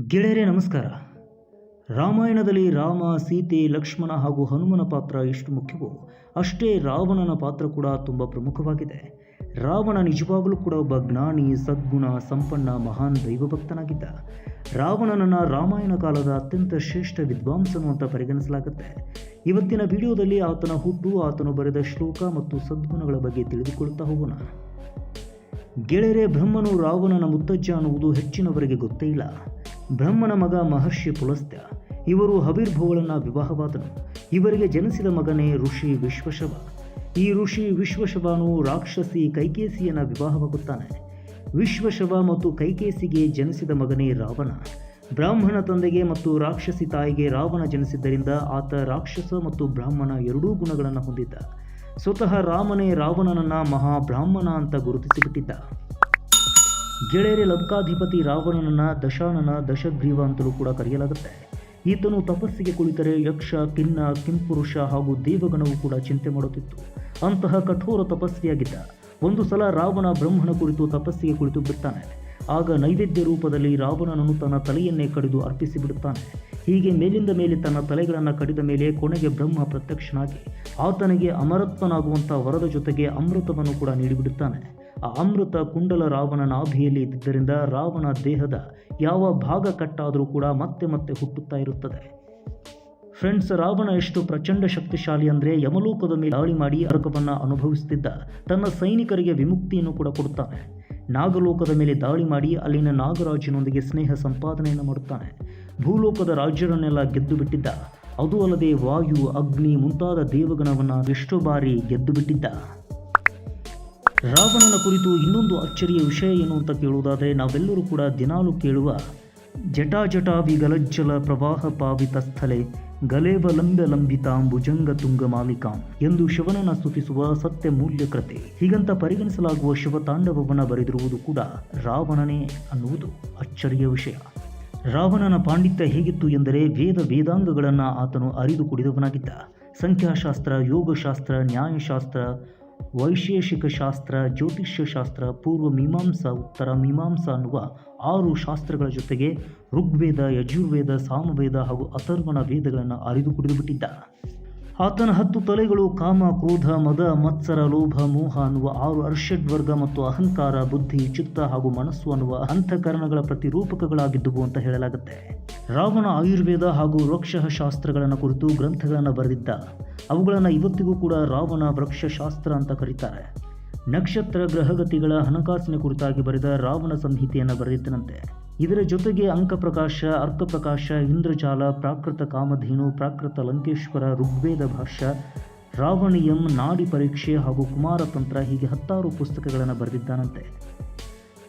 ಗೆಳೆಯರೇ ನಮಸ್ಕಾರ. ರಾಮಾಯಣದಲ್ಲಿ ರಾಮ, ಸೀತೆ, ಲಕ್ಷ್ಮಣ ಹಾಗೂ ಹನುಮನ ಪಾತ್ರ ಎಷ್ಟು ಮುಖ್ಯವೋ ಅಷ್ಟೇ ರಾವಣನ ಪಾತ್ರ ಕೂಡ ತುಂಬ ಪ್ರಮುಖವಾಗಿದೆ. ರಾವಣ ನಿಜವಾಗಲೂ ಕೂಡ ಒಬ್ಬ ಜ್ಞಾನಿ, ಸದ್ಗುಣ ಸಂಪನ್ನ ಮಹಾನ್ ದೈವಭಕ್ತನಾಗಿದ್ದ. ರಾವಣನನ್ನು ರಾಮಾಯಣ ಕಾಲದ ಅತ್ಯಂತ ಶ್ರೇಷ್ಠ ವಿದ್ವಾಂಸನು ಅಂತ ಪರಿಗಣಿಸಲಾಗುತ್ತೆ. ಇವತ್ತಿನ ವಿಡಿಯೋದಲ್ಲಿ ಆತನ ಹುಟ್ಟು, ಆತನು ಬರೆದ ಶ್ಲೋಕ ಮತ್ತು ಸದ್ಗುಣಗಳ ಬಗ್ಗೆ ತಿಳಿದುಕೊಳ್ಳುತ್ತಾ ಹೋಗೋಣ. ಗೆಳೆಯರೇ, ಬ್ರಹ್ಮನು ರಾವಣನ ಮುತ್ತಜ್ಜ ಅನ್ನುವುದು ಹೆಚ್ಚಿನವರಿಗೆ ಗೊತ್ತೇ ಇಲ್ಲ. ಬ್ರಹ್ಮನ ಮಗ ಮಹರ್ಷಿ ಪುಲಸ್ತ್ಯ. ಇವರು ಹವಿರ್ಭುವಳನ್ನ ವಿವಾಹವಾದನು. ಇವರಿಗೆ ಜನಿಸಿದ ಮಗನೇ ಋಷಿ ವಿಶ್ವಶವ. ಈ ಋಷಿ ವಿಶ್ವಶವನು ರಾಕ್ಷಸಿ ಕೈಕೇಸಿಯನ್ನ ವಿವಾಹವಾಗುತ್ತಾನೆ. ವಿಶ್ವಶವ ಮತ್ತು ಕೈಕೇಸಿಗೆ ಜನಿಸಿದ ಮಗನೇ ರಾವಣ. ಬ್ರಾಹ್ಮಣ ತಂದೆಗೆ ಮತ್ತು ರಾಕ್ಷಸಿ ತಾಯಿಗೆ ರಾವಣ ಜನಿಸಿದ್ದರಿಂದ ಆತ ರಾಕ್ಷಸ ಮತ್ತು ಬ್ರಾಹ್ಮಣ ಎರಡೂ ಗುಣಗಳನ್ನು ಹೊಂದಿದ್ದ. ಸ್ವತಃ ರಾಮನೇ ರಾವಣನನ್ನ ಮಹಾಬ್ರಾಹ್ಮಣ ಅಂತ ಗುರುತಿಸಿಬಿಟ್ಟಿದ್ದ. ಗೆಳೆಯರೇ, ಲಂಕಾಧಿಪತಿ ರಾವಣನನ್ನ ದಶಾನನ, ದಶಗ್ರೀವ ಅಂತಲೂ ಕೂಡ ಕರೆಯಲಾಗುತ್ತೆ. ಈತನು ತಪಸ್ಸಿಗೆ ಕುಳಿತರೆ ಯಕ್ಷ, ಕಿನ್ನ, ಕಿಂಪುರುಷ ಹಾಗೂ ದೇವಗಣವು ಕೂಡ ಚಿಂತೆ ಮಾಡುತ್ತಿತ್ತು. ಅಂತಹ ಕಠೋರ ತಪಸ್ವಿಯಾಗಿದ್ದ. ಒಂದು ಸಲ ರಾವಣ ಬ್ರಹ್ಮನ ಕುರಿತು ತಪಸ್ಸಿಗೆ ಕುಳಿತು ಬಿಡುತ್ತಾನೆ. ಆಗ ನೈವೇದ್ಯ ರೂಪದಲ್ಲಿ ರಾವಣನನ್ನು ತನ್ನ ತಲೆಯನ್ನೇ ಕಡಿದು ಅರ್ಪಿಸಿಬಿಡುತ್ತಾನೆ. ಹೀಗೆ ಮೇಲಿಂದ ಮೇಲೆ ತನ್ನ ತಲೆಗಳನ್ನು ಕಡಿದ ಮೇಲೆ ಕೊನೆಗೆ ಬ್ರಹ್ಮ ಪ್ರತ್ಯಕ್ಷನಾಗಿ ಆತನಿಗೆ ಅಮರತ್ವನಾಗುವಂಥ ವರದ ಜೊತೆಗೆ ಅಮೃತವನ್ನು ಕೂಡ ನೀಡಿಬಿಡುತ್ತಾನೆ. ಆ ಅಮೃತ ಕುಂಡಲ ರಾವಣ ನಾಭಿಯಲ್ಲಿ ಇದ್ದಿದ್ದರಿಂದ ರಾವಣ ದೇಹದ ಯಾವ ಭಾಗ ಕಟ್ಟಾದರೂ ಕೂಡ ಮತ್ತೆ ಮತ್ತೆ ಹುಟ್ಟುತ್ತಾ ಇರುತ್ತದೆ. ಫ್ರೆಂಡ್ಸ್, ರಾವಣ ಎಷ್ಟು ಪ್ರಚಂಡ ಶಕ್ತಿಶಾಲಿ ಅಂದರೆ ಯಮಲೋಕದ ಮೇಲೆ ದಾಳಿ ಮಾಡಿ ನರಕವನ್ನು ಅನುಭವಿಸುತ್ತಿದ್ದ ತನ್ನ ಸೈನಿಕರಿಗೆ ವಿಮುಕ್ತಿಯನ್ನು ಕೂಡ ಕೊಡುತ್ತಾನೆ. ನಾಗಲೋಕದ ಮೇಲೆ ದಾಳಿ ಮಾಡಿ ಅಲ್ಲಿನ ನಾಗರಾಜನೊಂದಿಗೆ ಸ್ನೇಹ ಸಂಪಾದನೆಯನ್ನು ಮಾಡುತ್ತಾನೆ. ಭೂಲೋಕದ ರಾಜ್ಯರನ್ನೆಲ್ಲ ಗೆದ್ದು ಬಿಟ್ಟಿದ್ದ. ಅದು ಅಲ್ಲದೆ ವಾಯು, ಅಗ್ನಿ ಮುಂತಾದ ದೇವಗಣವನ್ನು ಎಷ್ಟೋ ಬಾರಿ ಗೆದ್ದು ಬಿಟ್ಟಿದ್ದ. ರಾವಣನ ಕುರಿತು ಇನ್ನೊಂದು ಅಚ್ಚರಿಯ ವಿಷಯ ಏನು ಅಂತ ಕೇಳುವುದಾದರೆ, ನಾವೆಲ್ಲರೂ ಕೂಡ ದಿನಾಲು ಕೇಳುವ ಜಟಾಜಟಾವಿಗಲಜ್ಜಲ ಪ್ರವಾಹ ಪಾವಿತ ಸ್ಥಳೆ ಗಲೇವಲಂಬ ಲಂಬಿತಾಂ ಭುಜಂಗ ತುಂಗ ಮಾಲಿಕಾಂ ಎಂದು ಶಿವನನ್ನು ಸ್ತುತಿಸುವ ಸತ್ಯ ಮೂಲ್ಯ ಕೃತೆ. ಹೀಗಂತ ಪರಿಗಣಿಸಲಾಗುವ ಶಿವತಾಂಡವವನ್ನು ಬರೆದಿರುವುದು ಕೂಡ ರಾವಣನೇ ಅನ್ನುವುದು ಅಚ್ಚರಿಯ ವಿಷಯ. ರಾವಣನ ಪಾಂಡಿತ್ಯ ಹೇಗಿತ್ತು ಎಂದರೆ, ವೇದಾಂಗಗಳನ್ನು ಆತನು ಅರಿದು ಕುಡಿದವನಾಗಿದ್ದ. ಸಂಖ್ಯಾಶಾಸ್ತ್ರ, ಯೋಗಶಾಸ್ತ್ರ, ನ್ಯಾಯಶಾಸ್ತ್ರ, ವೈಶೇಷಿಕ ಶಾಸ್ತ್ರ, ಜ್ಯೋತಿಷ್ಯ ಶಾಸ್ತ್ರ, ಪೂರ್ವ ಮೀಮಾಂಸಾ, ಉತ್ತರ ಮೀಮಾಂಸಾ ಅನ್ನುವ 6 ಶಾಸ್ತ್ರಗಳ ಜೊತೆಗೆ ಋಗ್ವೇದ, ಯಜುರ್ವೇದ, ಸಾಮವೇದ ಹಾಗೂ ಅಥರ್ವಣ ವೇದಗಳನ್ನು ಅರಿದು ಕುಡಿದುಬಿಟ್ಟಿದ್ದ. ಆತನ 10 ತಲೆಗಳು ಕಾಮ, ಕ್ರೋಧ, ಮದ, ಮತ್ಸರ, ಲೋಭ, ಮೋಹ ಅನ್ನುವ 6 ಅರ್ಷಡ್ವರ್ಗ ಮತ್ತು ಅಹಂಕಾರ, ಬುದ್ಧಿ, ಚಿತ್ತ ಹಾಗೂ ಮನಸ್ಸು ಅನ್ನುವ ಅಂತಃಕರಣಗಳ ಪ್ರತಿರೂಪಕಗಳಾಗಿದ್ದುವು ಅಂತ ಹೇಳಲಾಗುತ್ತೆ. ರಾವಣ ಆಯುರ್ವೇದ ಹಾಗೂ ವೃಕ್ಷಶಾಸ್ತ್ರಗಳನ್ನು ಕುರಿತು ಗ್ರಂಥಗಳನ್ನು ಬರೆದಿದ್ದ. ಅವುಗಳನ್ನು ಇವತ್ತಿಗೂ ಕೂಡ ರಾವಣ ವೃಕ್ಷಶಾಸ್ತ್ರ ಅಂತ ಕರೀತಾರೆ. ನಕ್ಷತ್ರ, ಗ್ರಹಗತಿಗಳ ಹಣಕಾಸಿನ ಕುರಿತಾಗಿ ಬರೆದ ರಾವಣ ಸಂಹಿತೆಯನ್ನು ಬರೆದಿದ್ದನಂತೆ. ಇದರ ಜೊತೆಗೆ ಅಂಕಪ್ರಕಾಶ, ಅರ್ಥಪ್ರಕಾಶ, ಇಂದ್ರಜಾಲ, ಪ್ರಾಕೃತ ಕಾಮಧೇನು, ಪ್ರಾಕೃತ ಲಂಕೇಶ್ವರ, ಋಗ್ವೇದ ಭಾಷ್ಯ, ರಾವಣೀಯಂ, ನಾಡಿ ಪರೀಕ್ಷೆ ಹಾಗೂ ಕುಮಾರತಂತ್ರ ಹೀಗೆ 10 ಪುಸ್ತಕಗಳನ್ನು ಬರೆದಿದ್ದಾನಂತೆ.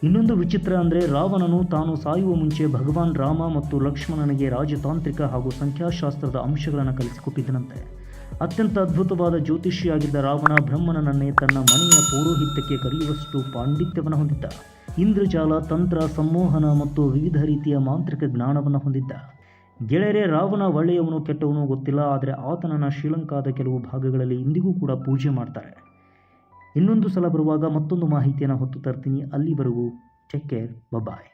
ಇನ್ನೊಂದು ವಿಚಿತ್ರ ಅಂದರೆ, ರಾವಣನು ತಾನು ಸಾಯುವ ಮುಂಚೆ ಭಗವಾನ್ ರಾಮ ಮತ್ತು ಲಕ್ಷ್ಮಣನಿಗೆ ರಾಜತಾಂತ್ರಿಕ ಹಾಗೂ ಸಂಖ್ಯಾಶಾಸ್ತ್ರದ ಅಂಶಗಳನ್ನು ಕಲಿಸಿಕೊಟ್ಟಿದ್ದನಂತೆ. ಅತ್ಯಂತ ಅದ್ಭುತವಾದ ಜ್ಯೋತಿಷಿಯಾಗಿದ್ದ ರಾವಣ ಬ್ರಹ್ಮನನ್ನೇ ತನ್ನ ಮನೆಯ ಪೌರೋಹಿತ್ಯಕ್ಕೆ ಕರೆಯುವಷ್ಟು ಪಾಂಡಿತ್ಯವನ್ನು ಹೊಂದಿದ್ದ. ಇಂದ್ರಜಾಲ, ತಂತ್ರ, ಸಂಮೋಹನ ಮತ್ತು ವಿವಿಧ ರೀತಿಯ ಮಾಂತ್ರಿಕ ಜ್ಞಾನವನ್ನು ಹೊಂದಿದ್ದ. ಗೆಳೆಯರೇ, ರಾವಣ ಒಳ್ಳೆಯವನು ಕೆಟ್ಟವನು ಗೊತ್ತಿಲ್ಲ, ಆದರೆ ಆತನನ್ನು ಶ್ರೀಲಂಕಾದ ಕೆಲವು ಭಾಗಗಳಲ್ಲಿ ಇಂದಿಗೂ ಕೂಡ ಪೂಜೆ ಮಾಡ್ತಾರೆ. ಇನ್ನೊಂದು ಸಲ ಬರುವಾಗ ಮತ್ತೊಂದು ಮಾಹಿತಿಯನ್ನು ಹೊತ್ತು ತರ್ತೀನಿ. ಅಲ್ಲಿವರೆಗೂ ಟೇಕ್ ಕೇರ್, ಬಾಯ್.